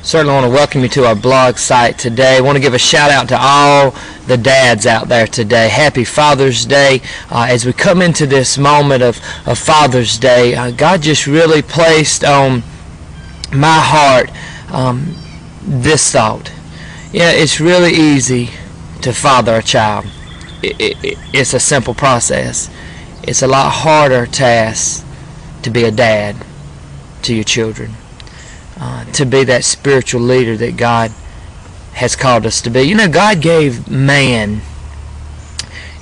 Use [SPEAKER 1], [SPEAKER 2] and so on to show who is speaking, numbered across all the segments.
[SPEAKER 1] Certainly want to welcome you to our blog site today. I want to give a shout out to all the dads out there today. Happy Father's Day. As we come into this moment of Father's Day, God just really placed on my heart this thought. Yeah, it's really easy to father a child. It's a simple process. It's a lot harder task to be a dad to your children. To be that spiritual leader that God has called us to be. You know, God gave man,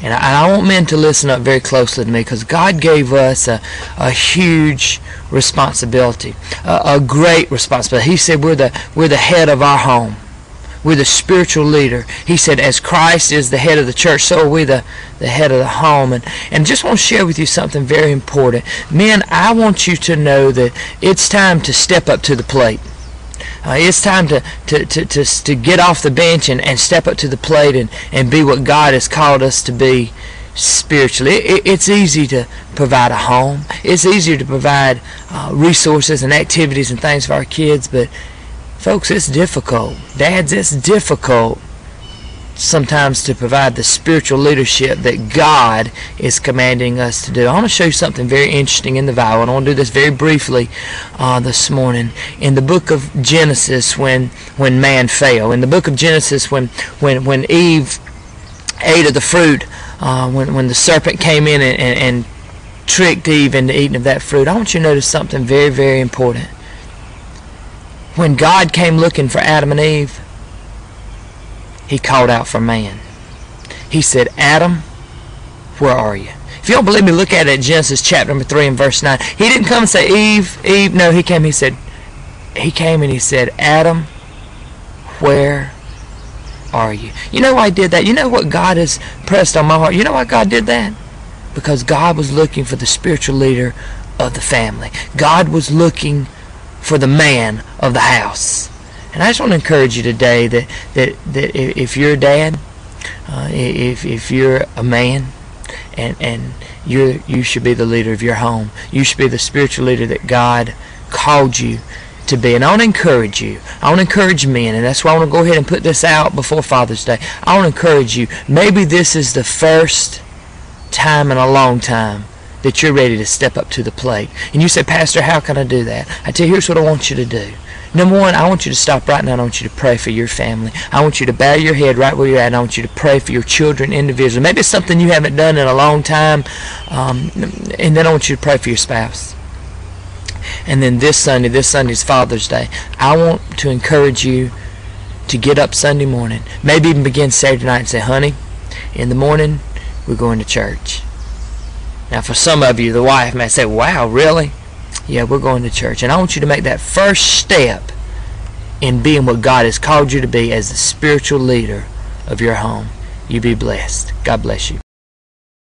[SPEAKER 1] and I want men to listen up very closely to me, because God gave us a huge responsibility, a great responsibility. He said we're the head of our home. We're the spiritual leader. He said, as Christ is the head of the church, so are we the head of the home. And just want to share with you something very important. Men, I want you to know that it's time to step up to the plate. It's time to get off the bench and step up to the plate and be what God has called us to be spiritually. It's easy to provide a home. It's easier to provide resources and activities and things for our kids, but folks, it's difficult. Dads, it's difficult sometimes to provide the spiritual leadership that God is commanding us to do. I want to show you something very interesting in the Bible, and I want to do this very briefly this morning. In the book of Genesis, when man fell, in the book of Genesis, when Eve ate of the fruit, when the serpent came in and tricked Eve into eating of that fruit, I want you to notice something very, very important. When God came looking for Adam and Eve, He called out for man. He said, Adam, where are you? If you don't believe me, look at it, Genesis chapter number 3 and verse 9. He didn't come and say, Eve. No, he came and he said, Adam, where are you? You know why He did that? You know what God has pressed on my heart? You know why God did that? Because God was looking for the spiritual leader of the family. God was looking for the man of the house. And I just want to encourage you today that if you're a dad, if you're a man, and you should be the leader of your home. You should be the spiritual leader that God called you to be. And I want to encourage you. I want to encourage men, and that's why I want to go ahead and put this out before Father's Day. I want to encourage you. Maybe this is the first time in a long time that you're ready to step up to the plate. And you say, Pastor, how can I do that? I tell you, here's what I want you to do. Number one, I want you to stop right now and I want you to pray for your family. I want you to bow your head right where you're at, and I want you to pray for your children individually. Maybe it's something you haven't done in a long time, and then I want you to pray for your spouse. And then this Sunday's Father's Day, I want to encourage you to get up Sunday morning, maybe even begin Saturday night and say, honey, in the morning, we're going to church. Now, for some of you, the wife may say, wow, really? Yeah, we're going to church. And I want you to make that first step in being what God has called you to be as the spiritual leader of your home. You be blessed. God bless you.